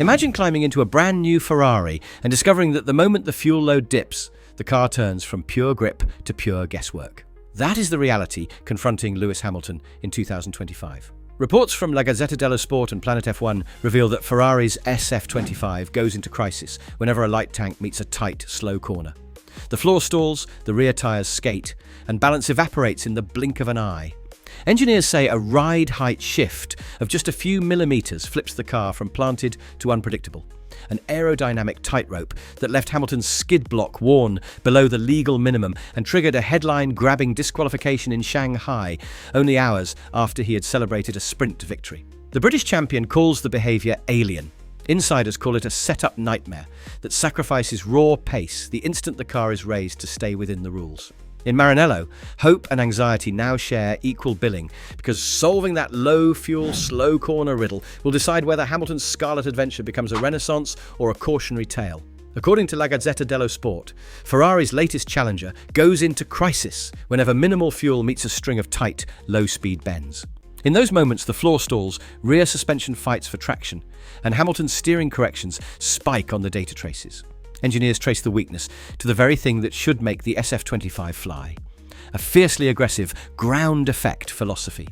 Imagine climbing into a brand new Ferrari and discovering that the moment the fuel load dips, the car turns from pure grip to pure guesswork. That is the reality confronting Lewis Hamilton in 2025. Reports from La Gazzetta dello Sport and Planet F1 reveal that Ferrari's SF-25 goes into crisis whenever a light tank meets a tight, slow corner. The floor stalls, the rear tyres skate, and balance evaporates in the blink of an eye. Engineers say a ride height shift of just a few millimeters flips the car from planted to unpredictable. An aerodynamic tightrope that left Hamilton's skid block worn below the legal minimum and triggered a headline-grabbing disqualification in Shanghai only hours after he had celebrated a sprint victory. The British champion calls the behaviour alien. Insiders call it a set-up nightmare that sacrifices raw pace the instant the car is raised to stay within the rules. In Maranello, hope and anxiety now share equal billing because solving that low-fuel, slow-corner riddle will decide whether Hamilton's Scarlet adventure becomes a renaissance or a cautionary tale. According to La Gazzetta dello Sport, Ferrari's latest challenger goes into crisis whenever minimal fuel meets a string of tight, low-speed bends. In those moments, the floor stalls, rear suspension fights for traction, and Hamilton's steering corrections spike on the data traces. Engineers trace the weakness to the very thing that should make the SF-25 fly: a fiercely aggressive ground effect philosophy.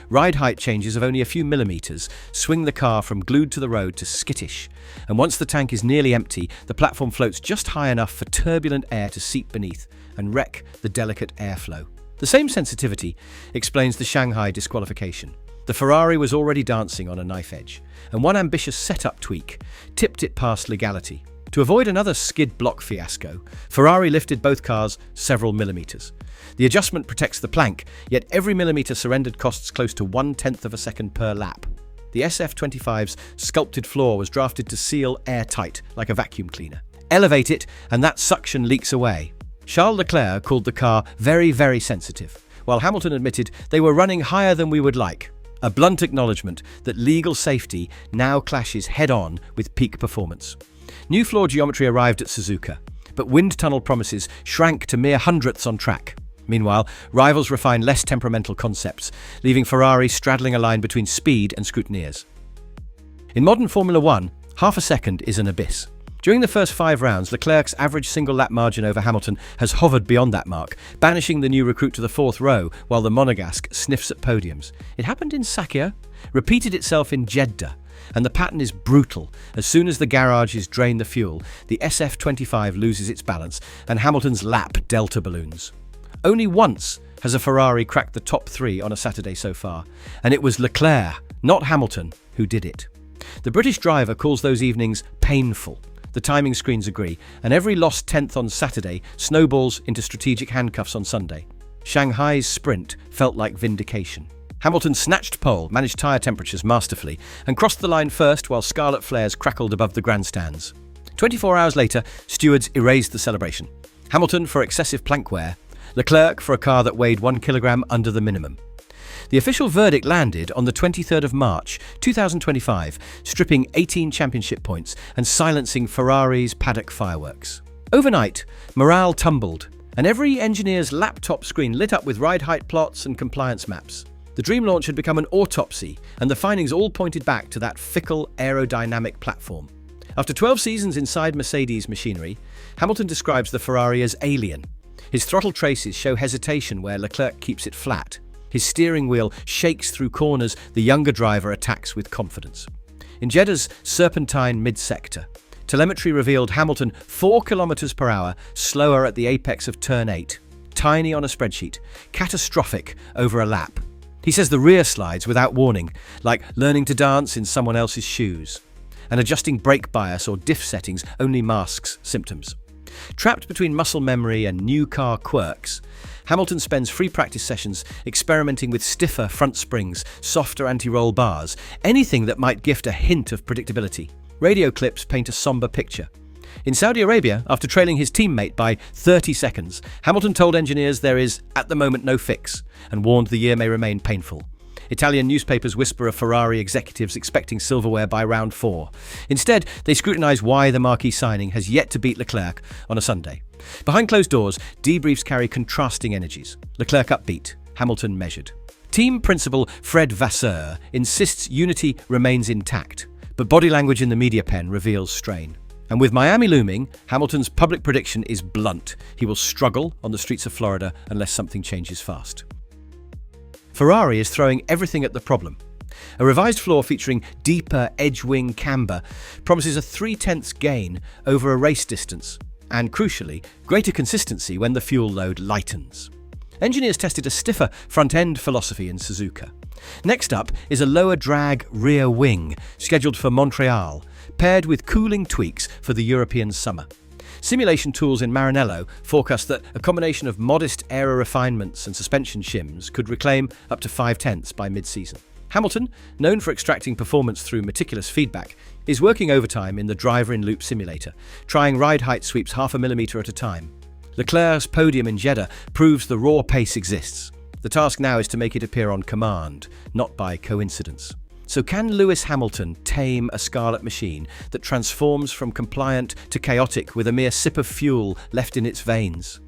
Ride height changes of only a few millimeters swing the car from glued to the road to skittish, and once the tank is nearly empty, the platform floats just high enough for turbulent air to seep beneath and wreck the delicate airflow. The same sensitivity explains the Shanghai disqualification. The Ferrari was already dancing on a knife edge, and one ambitious setup tweak tipped it past legality. To avoid another skid block fiasco, Ferrari lifted both cars several millimeters. The adjustment protects the plank, yet every millimeter surrendered costs close to 1/10 of a second per lap. The SF-25's sculpted floor was drafted to seal airtight like a vacuum cleaner. Elevate it, and that suction leaks away. Charles Leclerc called the car very, very sensitive, while Hamilton admitted they were running higher than we would like. A blunt acknowledgement that legal safety now clashes head-on with peak performance. New floor geometry arrived at Suzuka, but wind tunnel promises shrank to mere hundredths on track. Meanwhile, rivals refine less temperamental concepts, leaving Ferrari straddling a line between speed and scrutineers. In modern Formula One, half a second is an abyss. During the first 5 rounds, Leclerc's average single-lap margin over Hamilton has hovered beyond that mark, banishing the new recruit to the 4th row while the Monegasque sniffs at podiums. It happened in Sakir, repeated itself in Jeddah, and the pattern is brutal. As soon as the garages drain the fuel, the SF-25 loses its balance and Hamilton's lap delta balloons. Only once has a Ferrari cracked the top 3 on a Saturday so far, and it was Leclerc, not Hamilton, who did it. The British driver calls those evenings painful. The timing screens agree, and every lost 10th on Saturday snowballs into strategic handcuffs on Sunday. Shanghai's sprint felt like vindication. Hamilton snatched pole, managed tyre temperatures masterfully, and crossed the line first while scarlet flares crackled above the grandstands. 24 hours later, stewards erased the celebration. Hamilton for excessive plank wear, Leclerc for a car that weighed 1 kilogram under the minimum. The official verdict landed on the 23rd of March, 2025, stripping 18 championship points and silencing Ferrari's paddock fireworks. Overnight, morale tumbled, and every engineer's laptop screen lit up with ride height plots and compliance maps. The dream launch had become an autopsy, and the findings all pointed back to that fickle aerodynamic platform. After 12 seasons inside Mercedes machinery, Hamilton describes the Ferrari as alien. His throttle traces show hesitation where Leclerc keeps it flat. His steering wheel shakes through corners the younger driver attacks with confidence. In Jeddah's serpentine mid-sector, telemetry revealed Hamilton 4 km per hour slower at the apex of turn 8. Tiny on a spreadsheet, catastrophic over a lap. He says the rear slides without warning, like learning to dance in someone else's shoes. And adjusting brake bias or diff settings only masks symptoms. Trapped between muscle memory and new car quirks, Hamilton spends free practice sessions experimenting with stiffer front springs, softer anti-roll bars, anything that might gift a hint of predictability. Radio clips paint a somber picture. In Saudi Arabia, after trailing his teammate by 30 seconds, Hamilton told engineers there is, at the moment, no fix, and warned the year may remain painful. Italian newspapers whisper of Ferrari executives expecting silverware by round 4. Instead, they scrutinise why the marquee signing has yet to beat Leclerc on a Sunday. Behind closed doors, debriefs carry contrasting energies. Leclerc upbeat, Hamilton measured. Team principal Fred Vasseur insists unity remains intact. But body language in the media pen reveals strain. And with Miami looming, Hamilton's public prediction is blunt. He will struggle on the streets of Florida unless something changes fast. Ferrari is throwing everything at the problem. A revised floor featuring deeper edge-wing camber promises a 0.3 gain over a race distance, and crucially, greater consistency when the fuel load lightens. Engineers tested a stiffer front-end philosophy in Suzuka. Next up is a lower drag rear wing, scheduled for Montreal, paired with cooling tweaks for the European summer. Simulation tools in Maranello forecast that a combination of modest aero refinements and suspension shims could reclaim up to 0.5 by mid-season. Hamilton, known for extracting performance through meticulous feedback, is working overtime in the driver-in-loop simulator, trying ride height sweeps 0.5 millimeter at a time. Leclerc's podium in Jeddah proves the raw pace exists. The task now is to make it appear on command, not by coincidence. So can Lewis Hamilton tame a scarlet machine that transforms from compliant to chaotic with a mere sip of fuel left in its veins?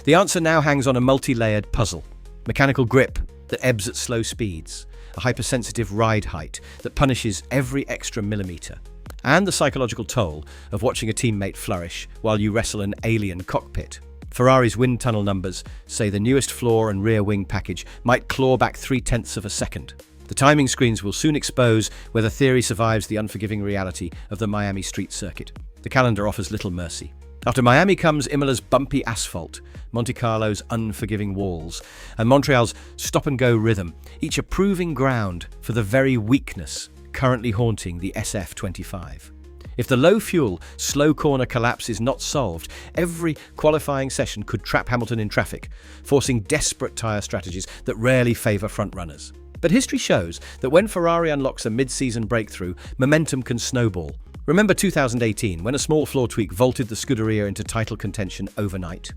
The answer now hangs on a multi-layered puzzle. Mechanical grip that ebbs at slow speeds, a hypersensitive ride height that punishes every extra millimeter, and the psychological toll of watching a teammate flourish while you wrestle an alien cockpit. Ferrari's wind tunnel numbers say the newest floor and rear wing package might claw back 0.3 of a second. The timing screens will soon expose whether theory survives the unforgiving reality of the Miami street circuit. The calendar offers little mercy. After Miami comes Imola's bumpy asphalt, Monte Carlo's unforgiving walls, and Montreal's stop-and-go rhythm, each a proving ground for the very weakness currently haunting the SF-25. If the low-fuel, slow-corner collapse is not solved, every qualifying session could trap Hamilton in traffic, forcing desperate tyre strategies that rarely favour front-runners. But history shows that when Ferrari unlocks a mid-season breakthrough, momentum can snowball. Remember 2018, when a small floor tweak vaulted the Scuderia into title contention overnight?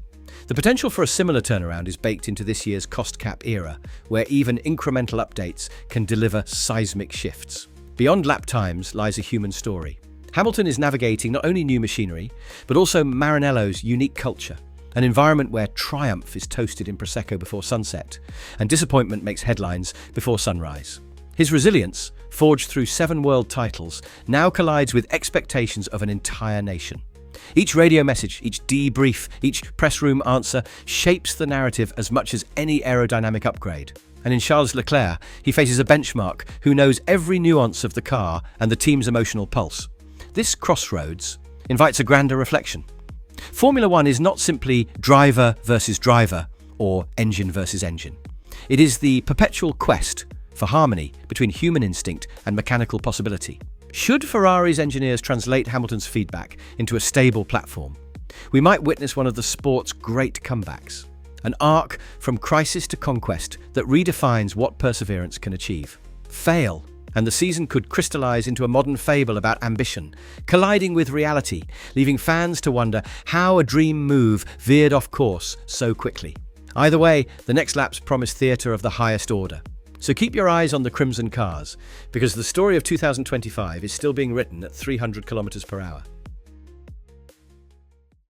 The potential for a similar turnaround is baked into this year's cost cap era, where even incremental updates can deliver seismic shifts. Beyond lap times lies a human story. Hamilton is navigating not only new machinery, but also Maranello's unique culture, an environment where triumph is toasted in Prosecco before sunset, and disappointment makes headlines before sunrise. His resilience, forged through 7 world titles, now collides with expectations of an entire nation. Each radio message, each debrief, each press room answer shapes the narrative as much as any aerodynamic upgrade. And in Charles Leclerc, he faces a benchmark who knows every nuance of the car and the team's emotional pulse. This crossroads invites a grander reflection. Formula One is not simply driver versus driver or engine versus engine. It is the perpetual quest for harmony between human instinct and mechanical possibility. Should Ferrari's engineers translate Hamilton's feedback into a stable platform, we might witness one of the sport's great comebacks, an arc from crisis to conquest that redefines what perseverance can achieve. Fail, and the season could crystallize into a modern fable about ambition, colliding with reality, leaving fans to wonder how a dream move veered off course so quickly. Either way, the next laps promise theatre of the highest order. So keep your eyes on the crimson cars, because the story of 2025 is still being written at 300 km/h.